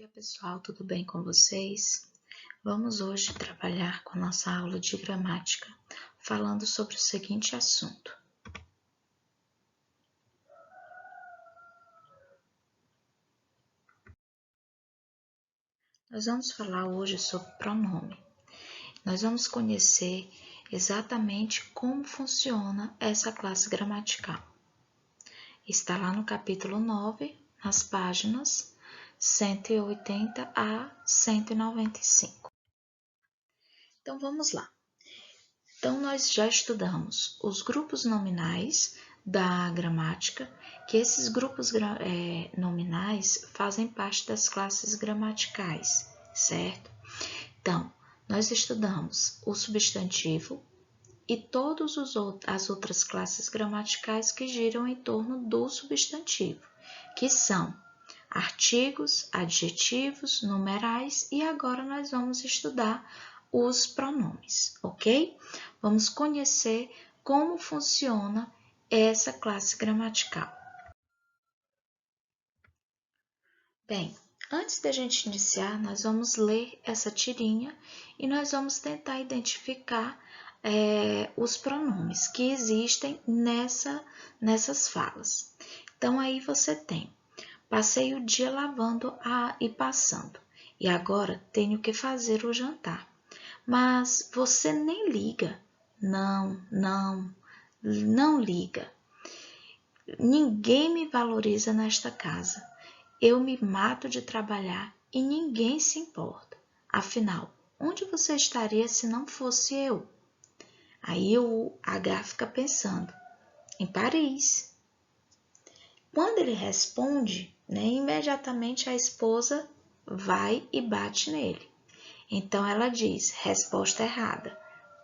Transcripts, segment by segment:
dia, pessoal, tudo bem com vocês? Vamos hoje trabalhar com a nossa aula de gramática, falando sobre o seguinte assunto. Nós vamos falar hoje sobre pronome. Nós vamos conhecer exatamente como funciona essa classe gramatical. Está lá no capítulo 9, nas páginas 180 a 195. Então, vamos lá. Então, nós já estudamos os grupos nominais da gramática, que esses grupos nominais fazem parte das classes gramaticais, certo? Então, nós estudamos o substantivo e todas as outras classes gramaticais que giram em torno do substantivo, que são artigos, adjetivos, numerais e agora nós vamos estudar os pronomes, ok? Vamos conhecer como funciona essa classe gramatical. Bem, antes da gente iniciar, nós vamos ler essa tirinha e nós vamos tentar identificar os pronomes que existem nessas falas. Então, aí você tem: passei o dia lavando e passando, e agora tenho que fazer o jantar. Mas você nem liga. Não liga. Ninguém me valoriza nesta casa. Eu me mato de trabalhar e ninguém se importa. Afinal, onde você estaria se não fosse eu? Aí o H fica pensando: em Paris. Quando ele responde, imediatamente a esposa vai e bate nele. Então ela diz: resposta errada.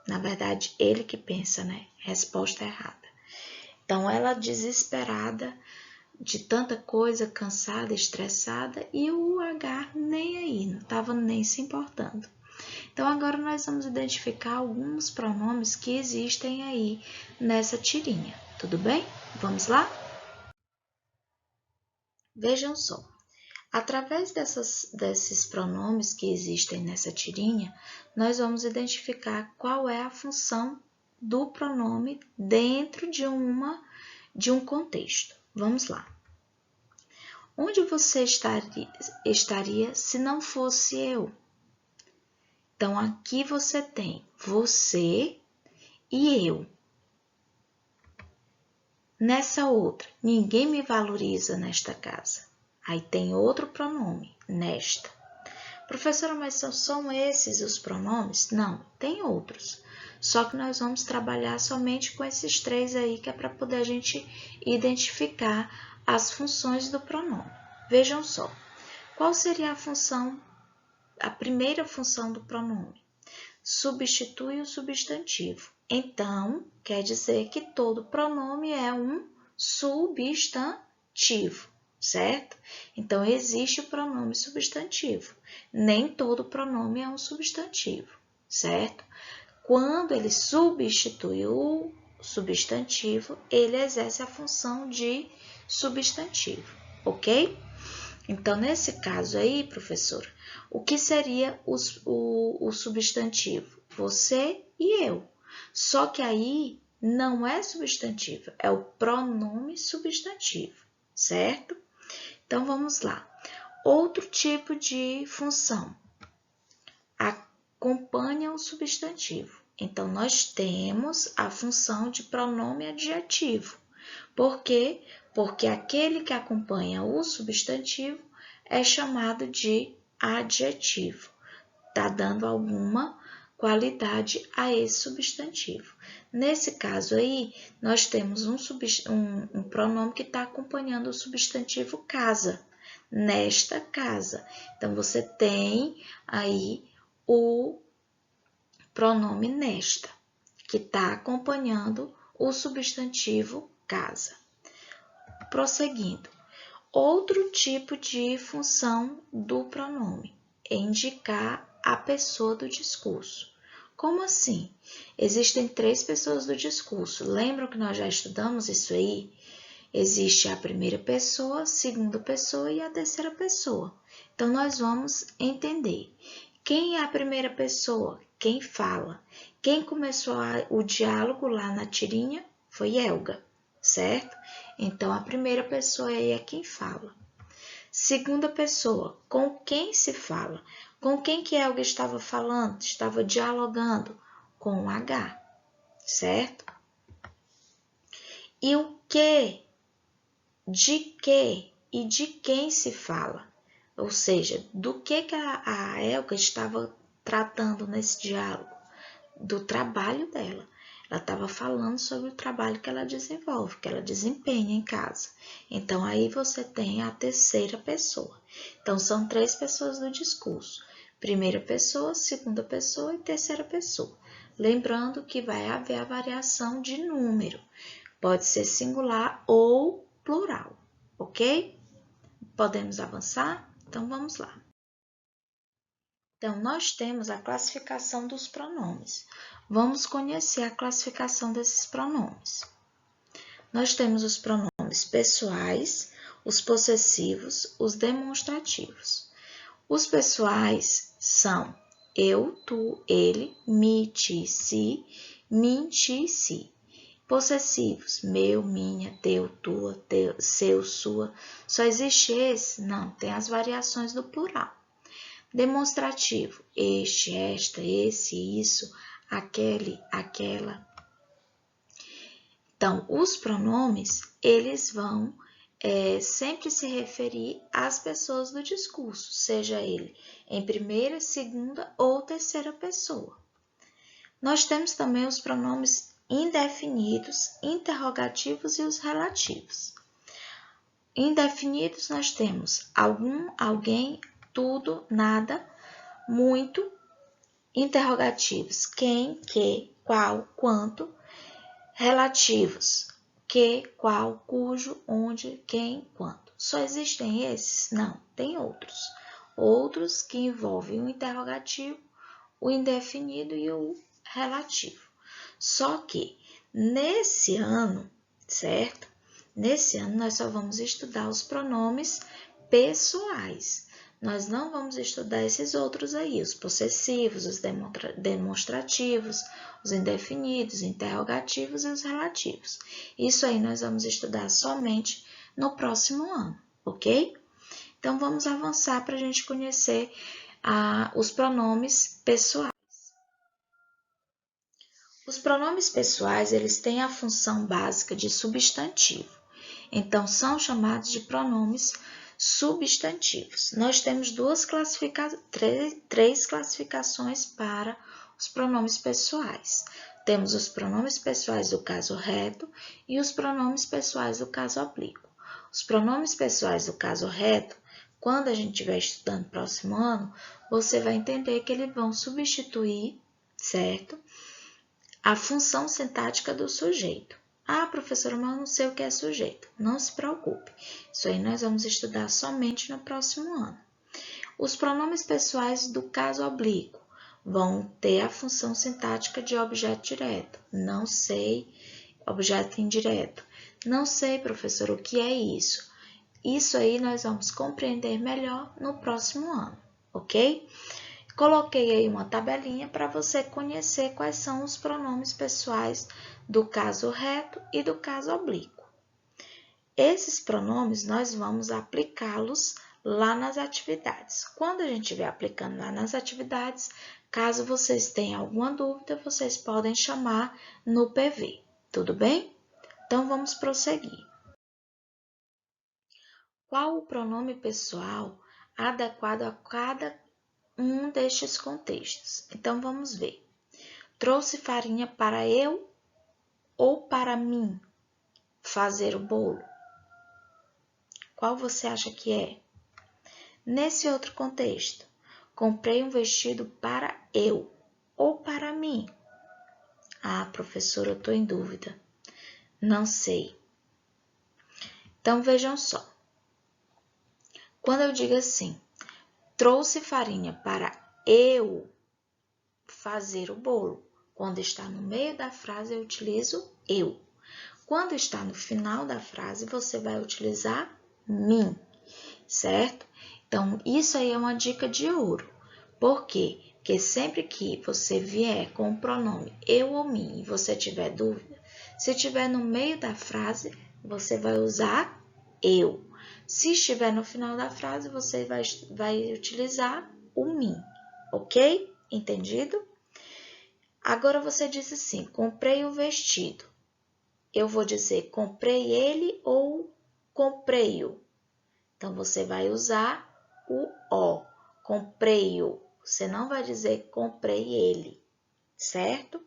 Na verdade, ele que pensa, resposta errada. Então ela, desesperada de tanta coisa, cansada, estressada, e o H nem aí, não estava nem se importando. Então agora nós vamos identificar alguns pronomes que existem aí nessa tirinha, tudo bem? Vamos lá? Vejam só. Através desses pronomes que existem nessa tirinha, nós vamos identificar qual é a função do pronome dentro de um contexto. Vamos lá. Onde você estaria se não fosse eu? Então, aqui você tem você e eu. Nessa outra, ninguém me valoriza nesta casa. Aí tem outro pronome, nesta. Professora, mas são esses os pronomes? Não, tem outros. Só que nós vamos trabalhar somente com esses três aí, que é para poder a gente identificar as funções do pronome. Vejam só, qual seria a primeira função do pronome? Substitui o substantivo. Então, quer dizer que todo pronome é um substantivo, certo? Então, existe o pronome substantivo. Nem todo pronome é um substantivo, certo? Quando ele substitui o substantivo, ele exerce a função de substantivo, ok? Então, nesse caso aí, professora, o que seria o substantivo? Você e eu. Só que aí não é substantivo, é o pronome substantivo, certo? Então, vamos lá. Outro tipo de função. Acompanha o substantivo. Então, nós temos a função de pronome adjetivo. Por quê? Porque aquele que acompanha o substantivo é chamado de adjetivo. Está dando alguma qualidade a esse substantivo. Nesse caso aí, nós temos um pronome que está acompanhando o substantivo casa. Nesta casa. Então, você tem aí o pronome nesta, que está acompanhando o substantivo casa. Prosseguindo, outro tipo de função do pronome é indicar a pessoa do discurso. Como assim? Existem três pessoas do discurso. Lembram que nós já estudamos isso aí? Existe a primeira pessoa, a segunda pessoa e a terceira pessoa. Então, nós vamos entender. Quem é a primeira pessoa? Quem fala? Quem começou o diálogo lá na tirinha foi Helga, certo? Então, a primeira pessoa aí é quem fala. Segunda pessoa, com quem se fala? Com quem que Helga estava falando? Estava dialogando? Com o H, certo? E o que? De que e de quem se fala? Ou seja, do que a Helga estava tratando nesse diálogo? Do trabalho dela. Ela estava falando sobre o trabalho que ela desenvolve, que ela desempenha em casa. Então, aí você tem a terceira pessoa. Então, são 3 pessoas do discurso. Primeira pessoa, segunda pessoa e terceira pessoa. Lembrando que vai haver a variação de número. Pode ser singular ou plural, ok? Podemos avançar? Então, vamos lá. Então, nós temos a classificação dos pronomes. Vamos conhecer a classificação desses pronomes. Nós temos os pronomes pessoais, os possessivos, os demonstrativos. Os pessoais são eu, tu, ele, mi, ti, si, mim, ti, si. Possessivos, meu, minha, teu, tua, teu, seu, sua. Só existe esse? Não, tem as variações do plural. Demonstrativo, este, esta, esse, isso, aquele, aquela. Então, os pronomes, eles vão sempre se referir às pessoas do discurso, seja ele em primeira, segunda ou terceira pessoa. Nós temos também os pronomes indefinidos, interrogativos e os relativos. Indefinidos nós temos algum, alguém, tudo, nada, muito. Interrogativos, quem, que, qual, quanto. Relativos, que, qual, cujo, onde, quem, quanto. Só existem esses? Não, tem outros. Outros que envolvem o interrogativo, o indefinido e o relativo. Só que nesse ano, certo? Nesse ano nós só vamos estudar os pronomes pessoais. Nós não vamos estudar esses outros aí, os possessivos, os demonstrativos, os indefinidos, interrogativos e os relativos. Isso aí nós vamos estudar somente no próximo ano, ok? Então, vamos avançar para a gente conhecer os pronomes pessoais. Os pronomes pessoais, eles têm a função básica de substantivo. Então, são chamados de pronomes substantivos. Nós temos três classificações para os pronomes pessoais. Temos os pronomes pessoais do caso reto e os pronomes pessoais do caso oblíquo. Os pronomes pessoais do caso reto, quando a gente estiver estudando no próximo ano, você vai entender que eles vão substituir, certo? A função sintática do sujeito. Ah, professora, mas eu não sei o que é sujeito. Não se preocupe. Isso aí nós vamos estudar somente no próximo ano. Os pronomes pessoais do caso oblíquo vão ter a função sintática de objeto direto. Não sei, objeto indireto. Não sei, professor, o que é isso? Isso aí nós vamos compreender melhor no próximo ano, ok? Coloquei aí uma tabelinha para você conhecer quais são os pronomes pessoais do caso reto e do caso oblíquo. Esses pronomes nós vamos aplicá-los lá nas atividades. Quando a gente estiver aplicando lá nas atividades, caso vocês tenham alguma dúvida, vocês podem chamar no PV, tudo bem? Então, vamos prosseguir. Qual o pronome pessoal adequado a cada um destes contextos? Então, vamos ver. Trouxe farinha para eu ou para mim fazer o bolo? Qual você acha que é? Nesse outro contexto, comprei um vestido para eu ou para mim? Ah, professora, eu estou em dúvida. Não sei. Então, vejam só. Quando eu digo assim, trouxe farinha para eu fazer o bolo, quando está no meio da frase eu utilizo eu. Quando está no final da frase, você vai utilizar mim, certo? Então, isso aí é uma dica de ouro. Por quê? Porque sempre que você vier com o pronome eu ou mim e você tiver dúvida, se estiver no meio da frase, você vai usar eu. Se estiver no final da frase, você vai utilizar o mim, ok? Entendido? Agora você diz assim, comprei o vestido. Eu vou dizer comprei ele ou comprei-o. Então, você vai usar o O, comprei-o. Você não vai dizer comprei ele, certo?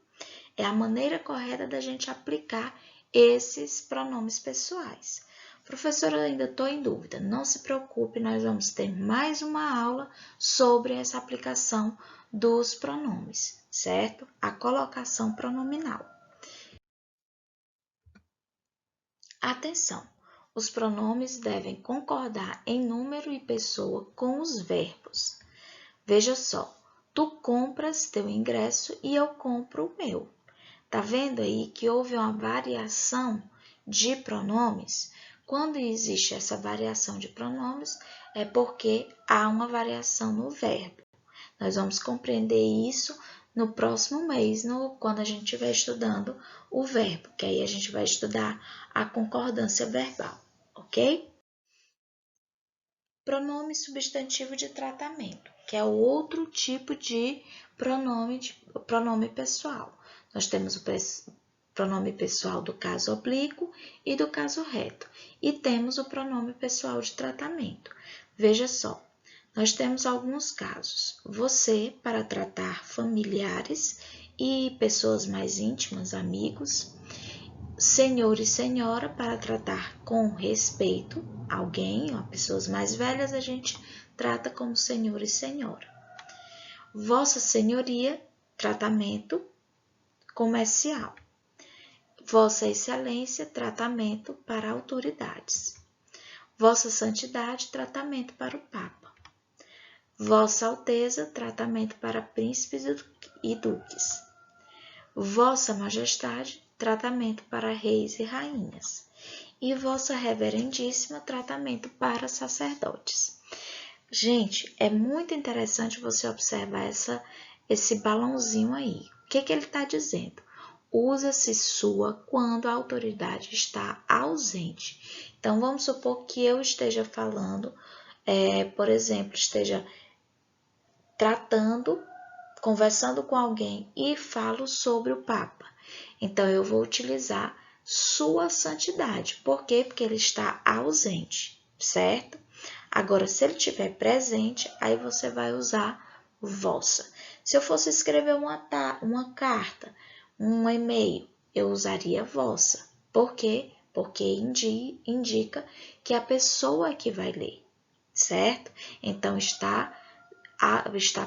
É a maneira correta da gente aplicar esses pronomes pessoais. Professora, eu ainda estou em dúvida. Não se preocupe, nós vamos ter mais uma aula sobre essa aplicação dos pronomes, certo? A colocação pronominal. Atenção! Os pronomes devem concordar em número e pessoa com os verbos. Veja só, tu compras teu ingresso e eu compro o meu. Tá vendo aí que houve uma variação de pronomes? Quando existe essa variação de pronomes, é porque há uma variação no verbo. Nós vamos compreender isso no próximo mês, quando a gente estiver estudando o verbo, que aí a gente vai estudar a concordância verbal, ok? Pronome substantivo de tratamento, que é o outro tipo de pronome pessoal. Nós temos o pronome pessoal do caso oblíquo e do caso reto, e temos o pronome pessoal de tratamento. Veja só, nós temos alguns casos. Você, para tratar familiares e pessoas mais íntimas, amigos. Senhor e senhora, para tratar com respeito alguém, ó, pessoas mais velhas, a gente trata como senhor e senhora. Vossa Senhoria, tratamento comercial. Vossa Excelência, tratamento para autoridades. Vossa Santidade, tratamento para o Papa. Vossa Alteza, tratamento para príncipes e duques. Vossa Majestade, tratamento para reis e rainhas. E Vossa Reverendíssima, tratamento para sacerdotes. Gente, é muito interessante você observar esse balãozinho aí. O que ele está dizendo? Usa-se sua quando a autoridade está ausente. Então, vamos supor que eu esteja falando, por exemplo, esteja conversando com alguém e falo sobre o Papa. Então, eu vou utilizar sua santidade. Por quê? Porque ele está ausente, certo? Agora, se ele estiver presente, aí você vai usar vossa. Se eu fosse escrever uma carta, um e-mail, eu usaria vossa. Por quê? Porque indica que a pessoa é que vai ler, certo? Então, está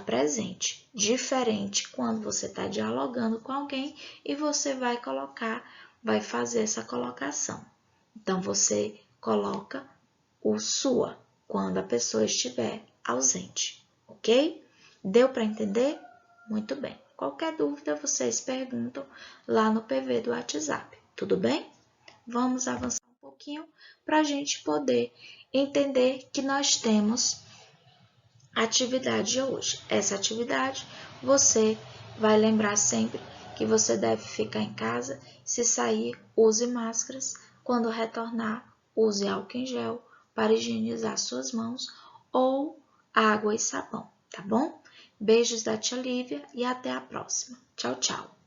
presente. Diferente quando você está dialogando com alguém e você vai fazer essa colocação. Então, você coloca o sua quando a pessoa estiver ausente, ok? Deu para entender? Muito bem. Qualquer dúvida, vocês perguntam lá no PV do WhatsApp, tudo bem? Vamos avançar um pouquinho para a gente poder entender que nós temos atividade hoje. Essa atividade, você vai lembrar sempre que você deve ficar em casa. Se sair, use máscaras. Quando retornar, use álcool em gel para higienizar suas mãos ou água e sabão, tá bom? Beijos da tia Lívia e até a próxima. Tchau, tchau.